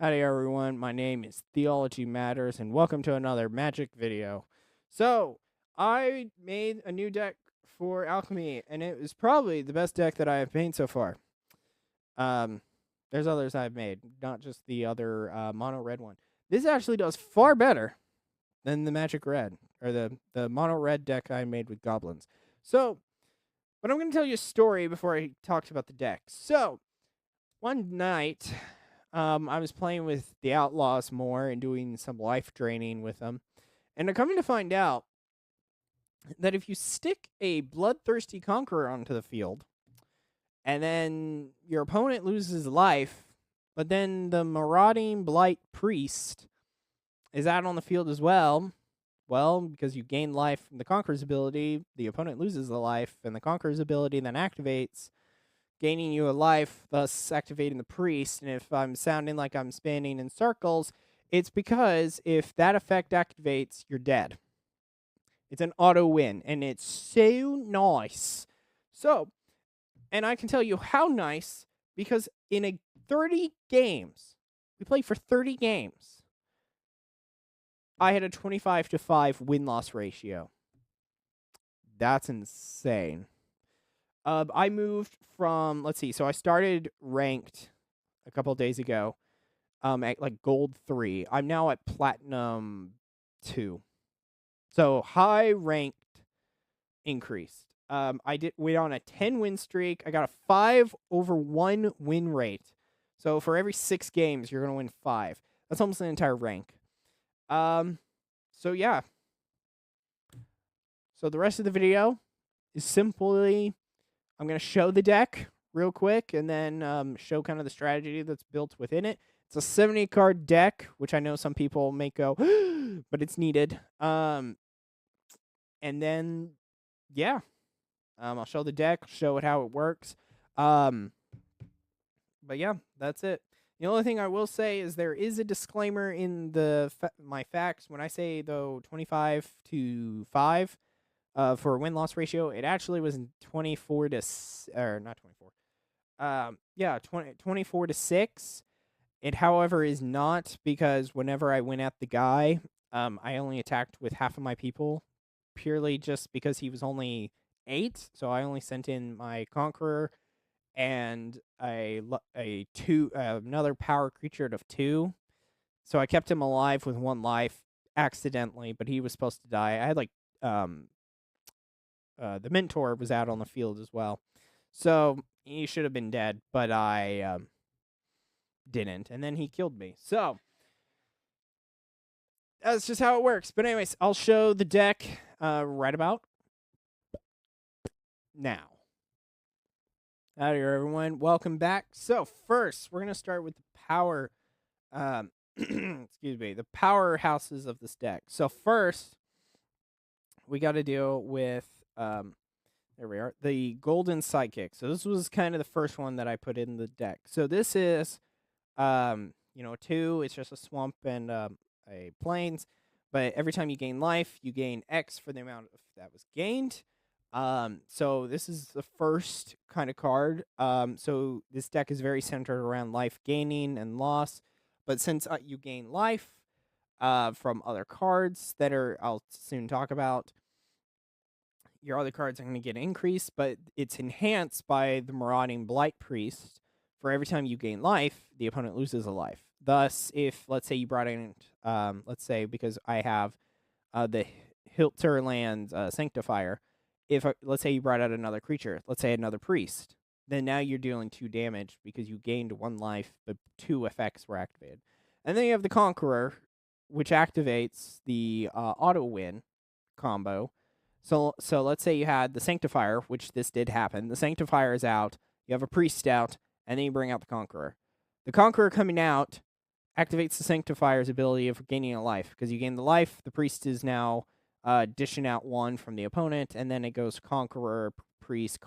Howdy everyone, my name is TheologyMatters, and welcome to another magic video. So, I made a new deck for Alchemy, and it was probably the best deck that I have made so far. There's others I've made, not just the other mono red one. This actually does far better than the magic red, or the mono red deck I made with goblins. So, but I'm going to tell you a story before I talk about the deck. So, one night, I was playing with the Outlaws more and doing some life draining with them. And I'm coming to find out that if you stick a Bloodthirsty Conqueror onto the field, and then your opponent loses life, but then the Marauding Blight-Priest is out on the field as well, because you gain life from the Conqueror's ability, the opponent loses the life, and the Conqueror's ability then activates, gaining you a life, thus activating the priest. And if I'm sounding like I'm spinning in circles, it's because if that effect activates, you're dead. It's an auto win, and it's so nice. So, and I can tell you how nice, because in a 30 games, we played for 30 games, I had a 25-5 win-loss ratio. That's insane. I moved from, let's see, so I started ranked a couple days ago at like gold 3. I'm now at platinum 2. So high ranked increased. I went on a 10 win streak. I got a 5/1 win rate. So for every 6 games, you're going to win 5. That's almost an entire rank. So yeah. So the rest of the video is simply, I'm going to show the deck real quick and then show kind of the strategy that's built within it. It's a 70-card deck, which I know some people may go, but it's needed. And then, yeah, I'll show the deck, show it how it works. But yeah, that's it. The only thing I will say is there is a disclaimer in my facts. When I say, though, 25-5 for a win-loss ratio, it actually was 24 to, or not 24. 24 to 6. It, however, is not, because whenever I went at the guy, I only attacked with half of my people, purely just because he was only 8. So I only sent in my Conqueror and another power creature of 2. So I kept him alive with 1 life accidentally, but he was supposed to die. I had like the Mentor was out on the field as well, so he should have been dead, but I didn't, and then he killed me. So that's just how it works. But anyways, I'll show the deck right about now. Howdy everyone, welcome back. So first, we're gonna start with the power. Excuse me, the powerhouses of this deck. So first, we got to deal with there we are, the Golden Sidekick. So this was kind of the first one that I put in the deck. So this is 2. It's just a swamp and a plains, but every time you gain life, you gain X for the amount that was gained. So this is the first kind of card. So this deck is very centered around life gaining and loss, but since you gain life from other cards that I'll soon talk about, your other cards are going to get increased, but it's enhanced by the Marauding Blight-Priest. For every time you gain life, the opponent loses a life. Thus, if, let's say, you brought in, let's say, because I have the Hilterland Sanctifier, if, let's say, you brought out another creature, let's say another priest, then now you're dealing 2 damage because you gained 1 life, but 2 effects were activated. And then you have the Conqueror, which activates the auto-win combo. So let's say you had the Sanctifier, which this did happen. The Sanctifier is out. You have a Priest out, and then you bring out the Conqueror. The Conqueror coming out activates the Sanctifier's ability of gaining a life. Because you gain the life, the Priest is now dishing out 1 from the opponent, and then it goes Conqueror, Priest,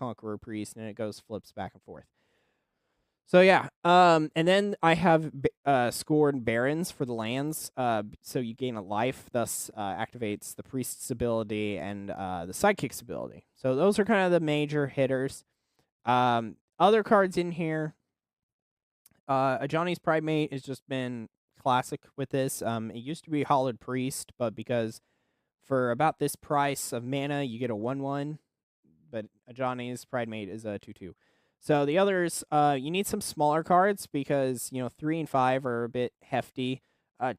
and it goes flips back and forth. So yeah, and then I have scored Barons for the lands, so you gain a life, thus activates the Priest's ability and the Sidekick's ability. So those are kind of the major hitters. Other cards in here Ajani's Primate has just been classic with this. It used to be Hollowed Priest, but because for about this price of mana, you get a 1/1, but Ajani's Primate is a 2/2. So the others, you need some smaller cards because 3 and 5 are a bit hefty.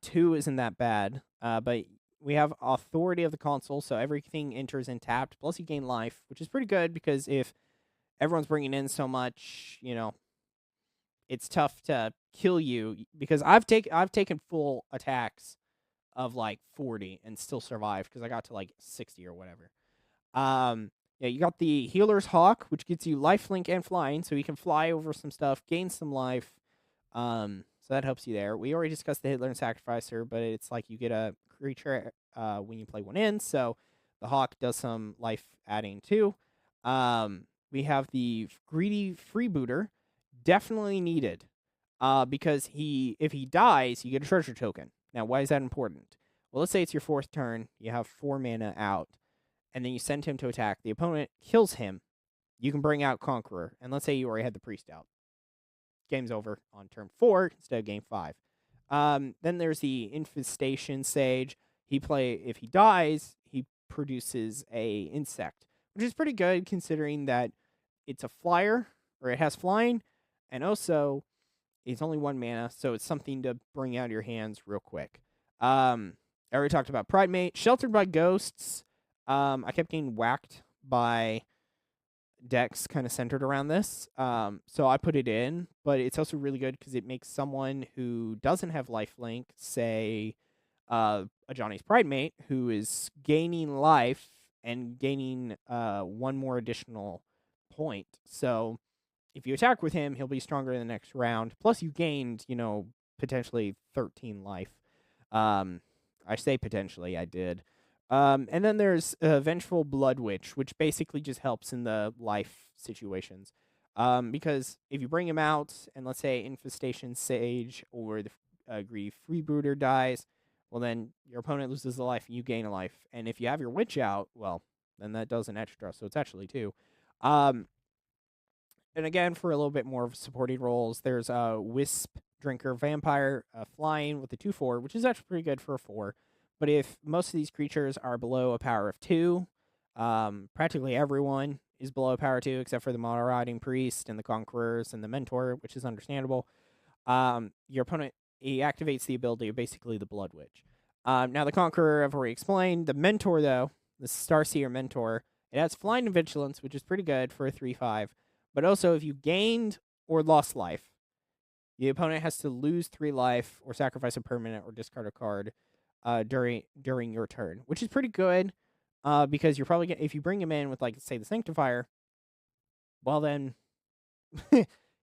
2 isn't that bad, but we have Authority of the Console, so everything enters in tapped. Plus, you gain life, which is pretty good because if everyone's bringing in so much, it's tough to kill you because I've taken full attacks of like 40 and still survived because I got to like 60 or whatever. Yeah, you got the Healer's Hawk, which gets you lifelink and flying, so you can fly over some stuff, gain some life. So that helps you there. We already discussed the Hitler and Sacrificer, but it's like you get a creature when you play one in, so the Hawk does some life adding too. We have the Greedy Freebooter, definitely needed, because if he dies, you get a treasure token. Now, why is that important? Well, let's say it's your 4th turn, you have 4 mana out, and then you send him to attack. The opponent kills him. You can bring out Conqueror, and let's say you already had the Priest out. Game's over on turn 4 instead of game 5. Then there's the Infestation Sage. If he dies, he produces a insect, which is pretty good considering that it's a flyer, or it has flying, and also it's only 1 mana, so it's something to bring out of your hands real quick. I already talked about Primate. Sheltered by Ghosts. I kept getting whacked by decks kind of centered around this, so I put it in, but it's also really good because it makes someone who doesn't have lifelink, say Ajani's Primate, who is gaining life and gaining 1 more additional point. So if you attack with him, he'll be stronger in the next round. Plus, you gained, potentially 13 life. I say potentially, I did. And then there's Vengeful Blood Witch, which basically just helps in the life situations. Because if you bring him out, and let's say Infestation Sage or the Greedy Freebooter dies, well, then your opponent loses a life and you gain a life. And if you have your Witch out, well, then that does an extra, so it's actually 2. And again, for a little bit more of supporting roles, there's a Wisp Drinker Vampire flying with a 2/4, which is actually pretty good for a 4. But if most of these creatures are below a power of 2, practically everyone is below a power 2 except for the Marauding Priest and the Conquerors and the Mentor, which is understandable. Your opponent, he activates the ability of basically the Blood Witch. Now, the Conqueror, I've already explained. The Mentor, though, the Starseer Mentor, it has Flying and Vigilance, which is pretty good for a 3/5. But also, if you gained or lost life, the opponent has to lose 3 life or sacrifice a permanent or discard a card during your turn, which is pretty good because you're probably if you bring him in with, like, say, the Sanctifier, well, then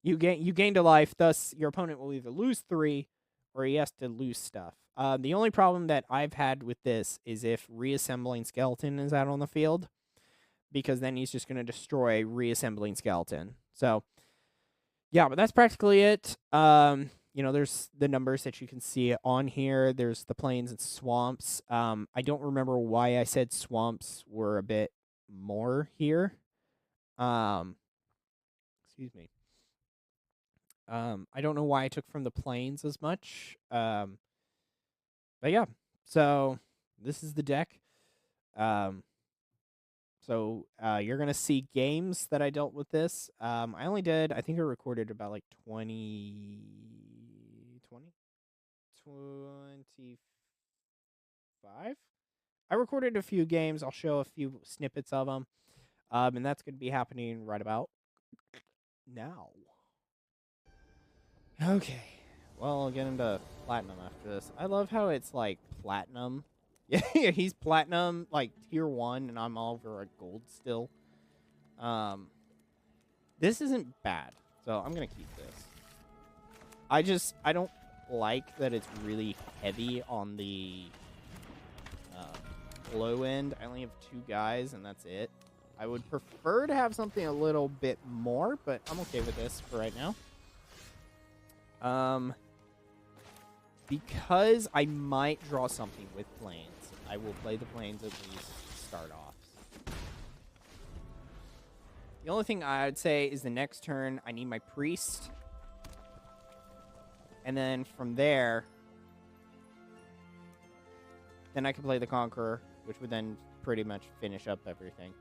you gained a life, thus your opponent will either lose 3 or he has to lose stuff. The only problem that I've had with this is if Reassembling Skeleton is out on the field, because then he's just going to destroy Reassembling Skeleton. So, yeah, but that's practically it. There's the numbers that you can see on here. There's the plains and swamps. I don't remember why I said swamps were a bit more here. Excuse me. I don't know why I took from the plains as much. But yeah, so this is the deck. So you're going to see games that I dealt with this. I think I recorded about like 25. I recorded a few games. I'll show a few snippets of them. And that's going to be happening right about now. Okay. Well, I'll get into platinum after this. I love how it's like platinum. Yeah, he's platinum, like tier 1, and I'm over at gold still. This isn't bad, so I'm gonna keep this. I don't like that it's really heavy on the low end. I only have 2 guys, and that's it. I would prefer to have something a little bit more, but I'm okay with this for right now. Because I might draw something with plains, I will play the plains at least to start off. The only thing I would say is the next turn, I need my priest. And then from there, then I can play the Conqueror, which would then pretty much finish up everything.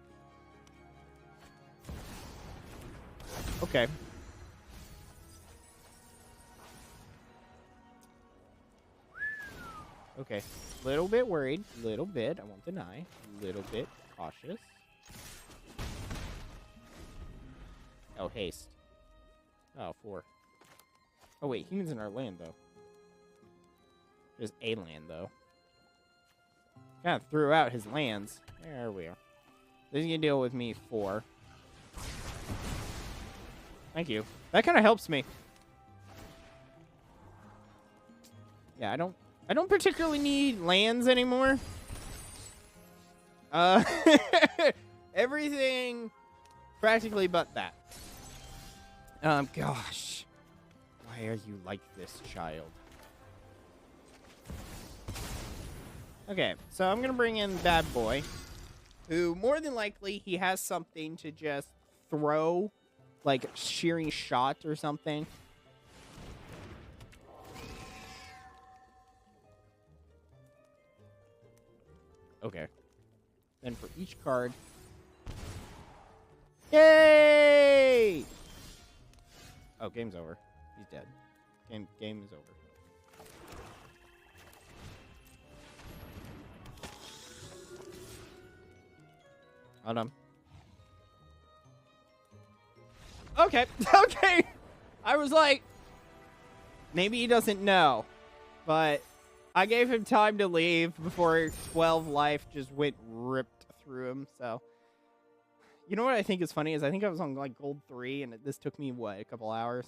Okay. Okay. Little bit worried. Little bit. I won't deny. Little bit cautious. Oh, haste. Oh, 4. Oh, wait. Humans in our land, though. There's a land, though. Kind of threw out his lands. There we are. This is going to deal with me 4. Thank you. That kind of helps me. Yeah, I don't particularly need lands anymore. Everything practically but that. Gosh. Why are you like this, child? Okay, so I'm gonna bring in Bad Boy, who more than likely he has something to just throw, like shearing shot or something. Okay. Then for each card. Yay! Oh, game's over. He's dead. Game is over. Hold on. Okay. Okay. I was like, maybe he doesn't know, but I gave him time to leave before 12 life just went ripped through him. So, you know what I think is funny is I think I was on like gold 3, and this took me what, a couple hours.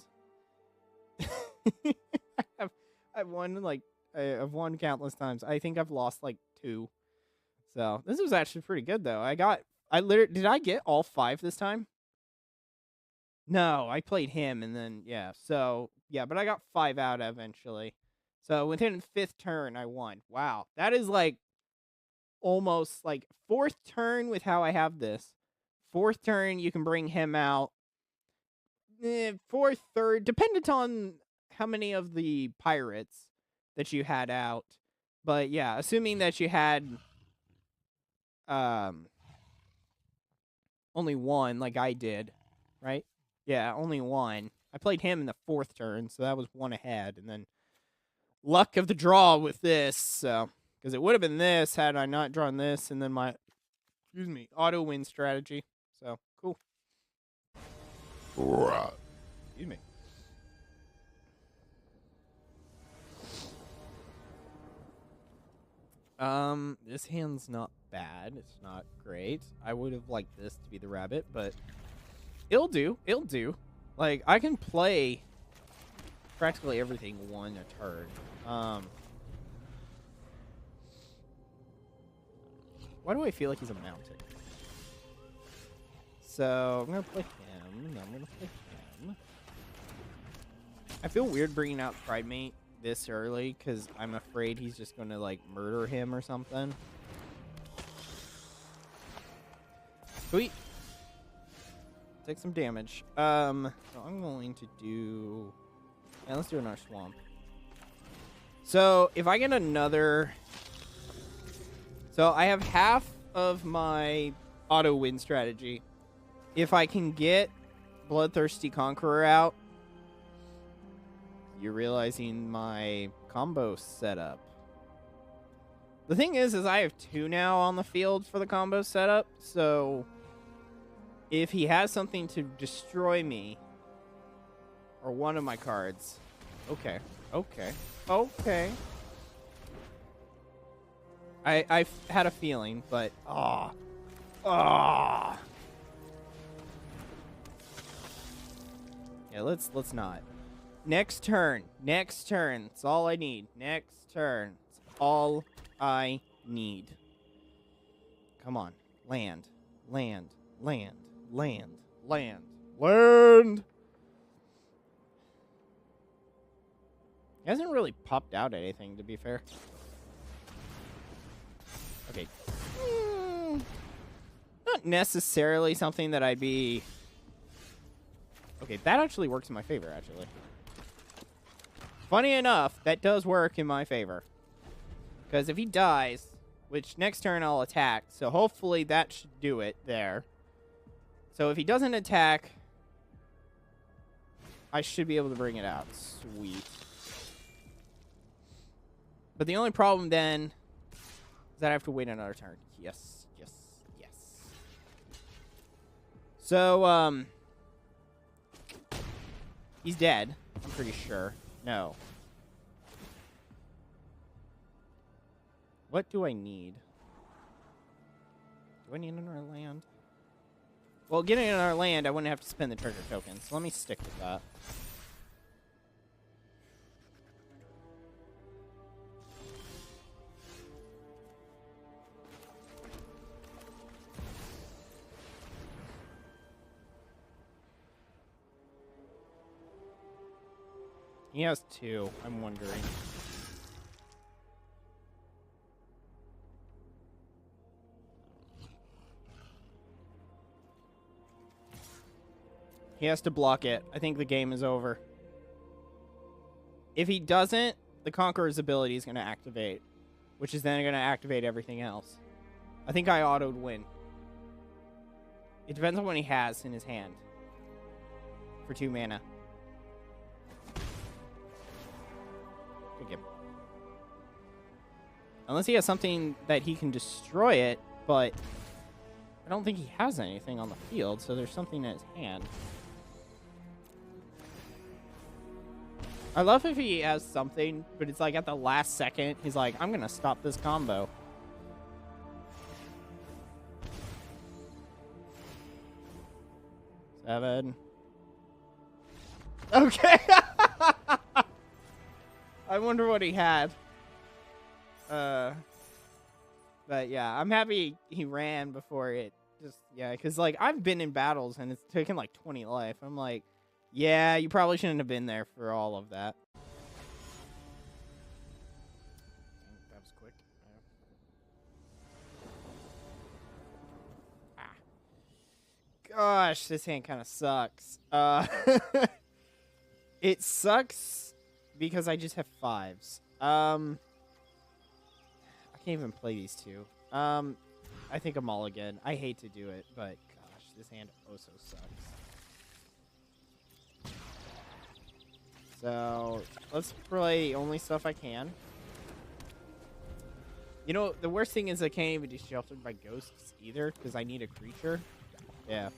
I've won like I've won countless times. I think I've lost like 2. So this was actually pretty good though. Did I get all 5 this time? No, I played him and then yeah. So yeah, but I got 5 out eventually. So within the 5th turn, I won. Wow, that is like almost like 4th turn with how I have this. 4th turn, you can bring him out. 4th, 3rd, dependent on how many of the pirates that you had out. But yeah, assuming that you had only 1, like I did, right? Yeah, only 1. I played him in the 4th turn, so that was 1 ahead, and then luck of the draw with this, so because it would have been this had I not drawn this, and then my auto win strategy. So cool. Excuse me. This hand's not bad. It's not great. I would have liked this to be the rabbit, but it'll do. It'll do. Like, I can play practically everything 1 a turn. Why do I feel like he's a mountain? So, I'm gonna play him, and I'm gonna play him. I feel weird bringing out Pridemate this early, because I'm afraid he's just gonna, like, murder him or something. Sweet. Take some damage. So I'm going to do... Yeah, let's do another swamp. So, if I get another... So, I have half of my auto-win strategy. If I can get Bloodthirsty Conqueror out, you're realizing my combo setup. The thing is I have 2 now on the field for the combo setup, so if he has something to destroy me, or one of my cards, okay. I had a feeling, but yeah, let's not. Next turn. That's all I need. Next turn. That's all I need. Come on. Land. He hasn't really popped out anything, to be fair. Okay. Not necessarily something that I'd be... Okay, that actually works in my favor, actually. funny enough, that does work in my favor. Because if he dies, which next turn I'll attack, so hopefully that should do it there. So if he doesn't attack, I should be able to bring it out. Sweet. But the only problem then is that I have to wait another turn. Yes, yes, yes. So, he's dead, I'm pretty sure. No. What do I need? Do I need another land? Well, getting another land, I wouldn't have to spend the treasure token, so let me stick with that. He has 2, I'm wondering. He has to block it. I think the game is over. If he doesn't, the Conqueror's ability is going to activate, which is then going to activate everything else. I think I auto'd win. It depends on what he has in his hand for 2 mana. Good game. Unless he has something that he can destroy it, but I don't think he has anything on the field, so there's something in his hand. I love if he has something, but it's like at the last second, he's like, I'm going to stop this combo. Seven. Okay. I wonder what he had. But yeah, I'm happy he ran before it just, yeah, because like I've been in battles and it's taken like 20 life. I'm like, yeah, you probably shouldn't have been there for all of that. That was quick. Ah. Gosh, this hand kind of sucks. It sucks because I just have 5s. I can't even play these 2. I think a mulligan. I hate to do it, but gosh, this hand also sucks. So, let's play the only stuff I can. You know, the worst thing is I can't even be sheltered by ghosts either, because I need a creature. Yeah.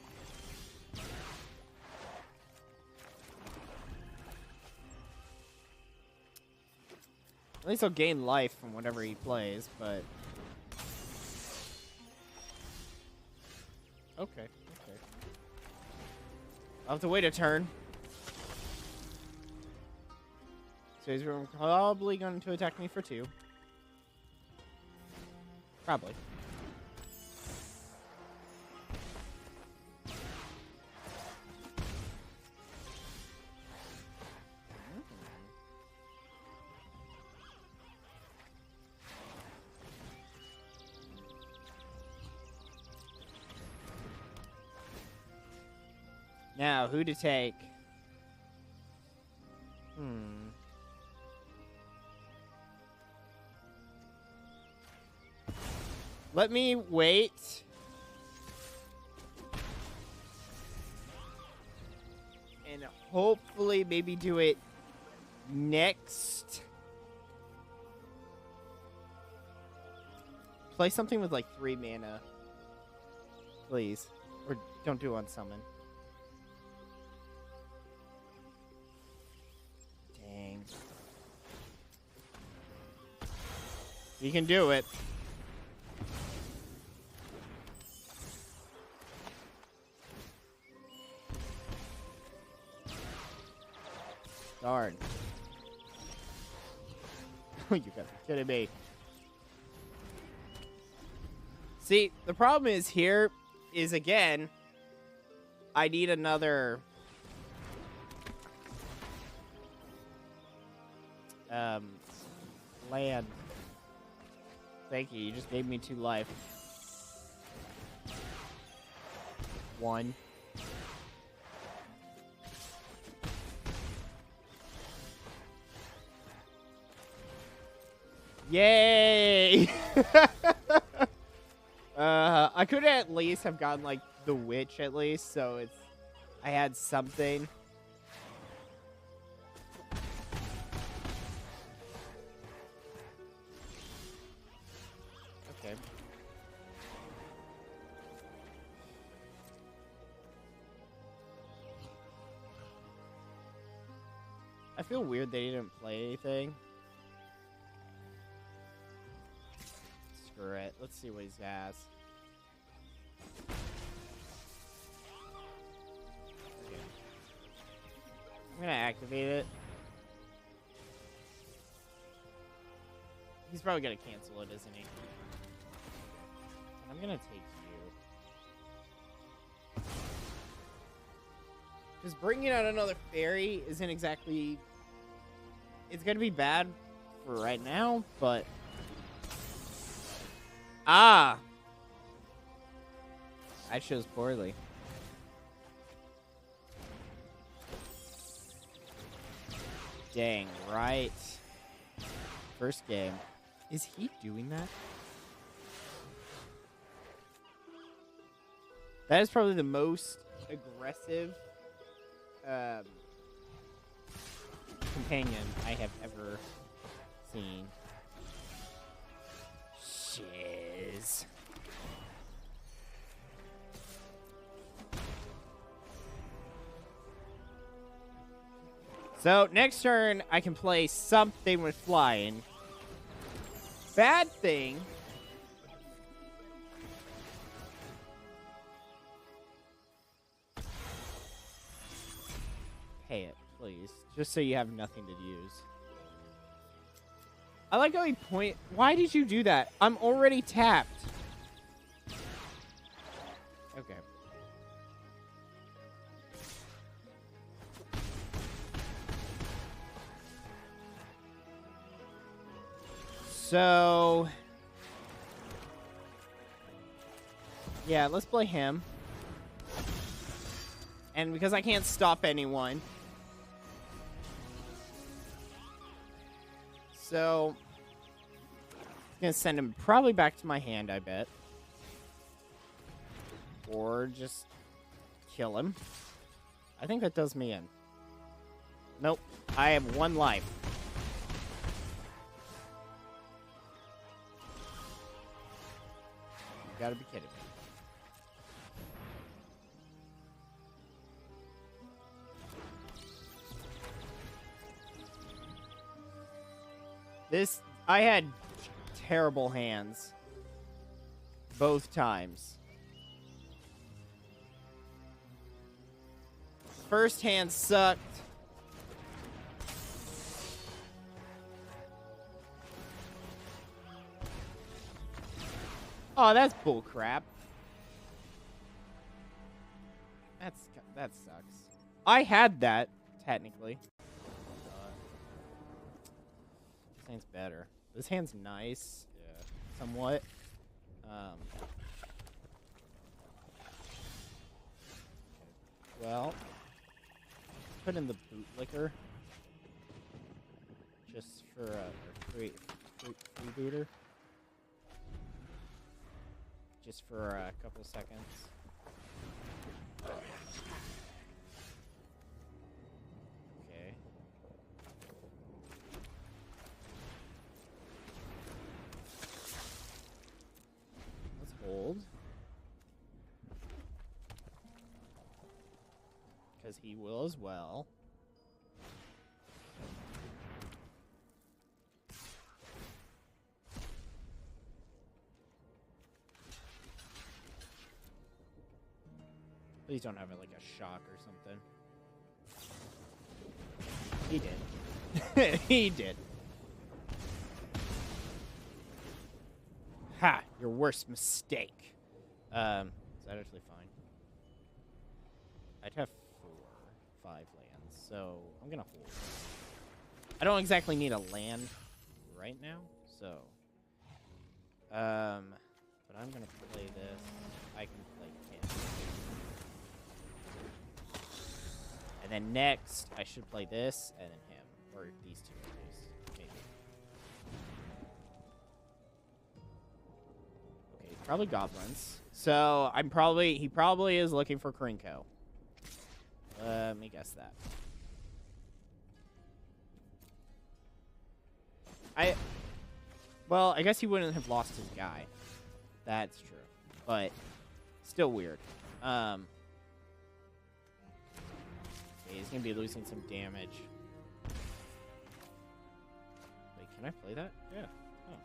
At least I'll gain life from whatever he plays, but... Okay, okay. I'll have to wait a turn. So he's probably going to attack me for 2. Probably. Now, who to take? Let me wait. And hopefully maybe do it next. Play something with like 3 mana. Please. Or don't do unsummon. Dang. You can do it. Darn. You guys are kidding me. See, the problem is here is, again, I need another... land. Thank you. You just gave me 2 life. 1. Yay! I could at least have gotten, like, the witch at least, so it's... I had something. Okay. I feel weird they didn't play anything. Screw it. Let's see what he has. Okay. I'm gonna activate it. He's probably gonna cancel it, isn't he? And I'm gonna take you. Because bringing out another fairy isn't exactly... It's gonna be bad for right now, but... Ah! I chose poorly. Dang, right. First game. Is he doing that? That is probably the most aggressive companion I have ever seen. Shiz. So, next turn, I can play something with flying. Bad thing... Pay it, please. Just so you have nothing to use. I like how he point... Why did you do that? I'm already tapped. Okay. So... Yeah, let's play him. And because I can't stop anyone... So, I'm going to send him probably back to my hand, I bet. Or just kill him. I think that does me in. Nope. I have 1 life. You gotta be kidding me. I had terrible hands. Both times. First hand sucked. Oh, that's bullcrap. That sucks. I had that, technically. This hand's better. This hand's nice. Yeah. Somewhat. Well, put in the bootlicker. Just for free booter. Just for a couple seconds. Okay. Let's hold. Because he will as well. Please don't have it like a shock or something. He did. He did. Ha! Your worst mistake. Is that actually fine? I'd have 5 lands, so I'm gonna hold. I don't exactly need a land right now, so. But I'm gonna play this. I can play him. And then next, I should play this, and then him. Or these two, at least. Maybe. Probably goblins. So he probably is looking for Krinko. Let me guess that. Well, I guess he wouldn't have lost his guy. That's true. But still weird. Okay, he's gonna be losing some damage. Wait, can I play that? Yeah. Oh.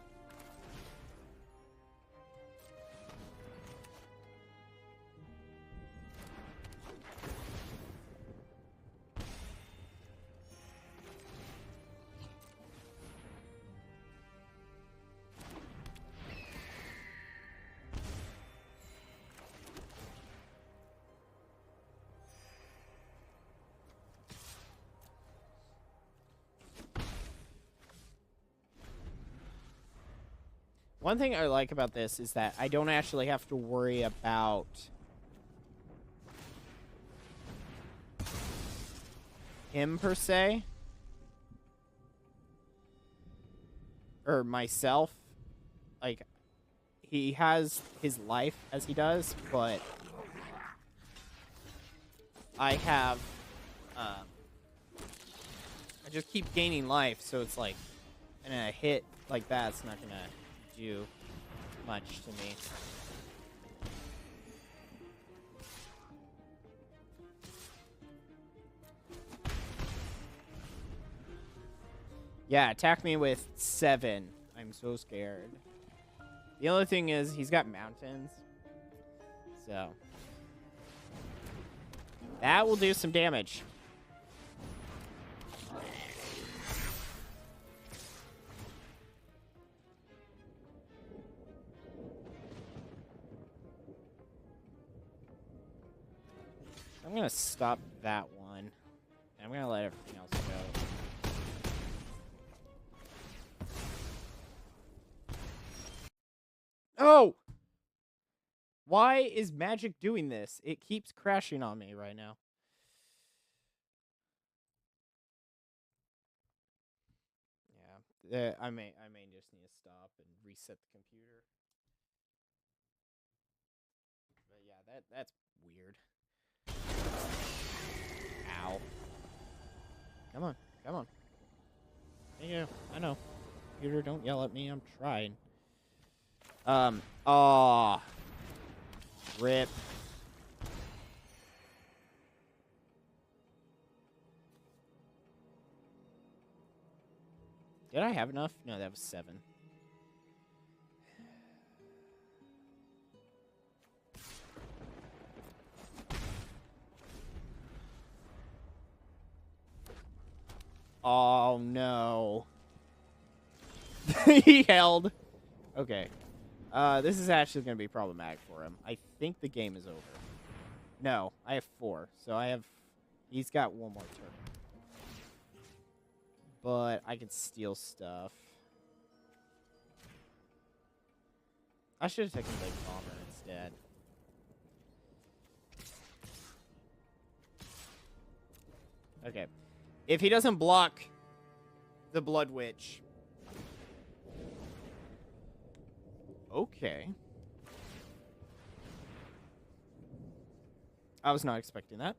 One thing I like about this is that I don't actually have to worry about him per se. Or myself. Like, he has his life as he does, but I have, I just keep gaining life, so it's like, and a hit like that's not gonna do much to me. Yeah, attack me with 7. I'm so scared. The only thing is he's got mountains. So that will do some damage. I'm going to stop that one. And I'm going to let everything else go. Oh! Why is magic doing this? It keeps crashing on me right now. Yeah, I may just need to stop and reset the computer. But yeah, that's weird. Ow. Come on, come on. Yeah, I know. Computer, don't yell at me. I'm trying. Aw. Rip. Did I have enough? No, that was 7. Oh, no. He held. Okay. This is actually going to be problematic for him. I think the game is over. No, I have 4. So he's got 1 more turn. But I can steal stuff. I should have taken Big Bomber instead. Okay. If he doesn't block the Blood Witch. Okay. I was not expecting that.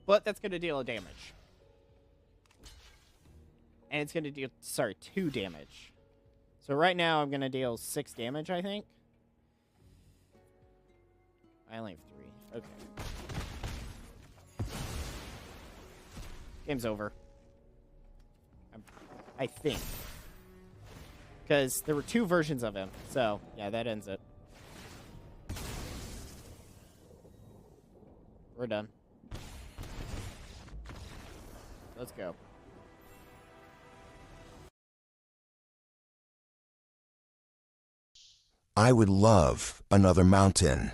But that's going to deal a damage. And it's going to deal, 2 damage. So right now I'm going to deal 6 damage, I think. I only have 3. Okay. Game's over. I think. Because there were 2 versions of him. So, yeah, that ends it. We're done. Let's go. I would love another mountain.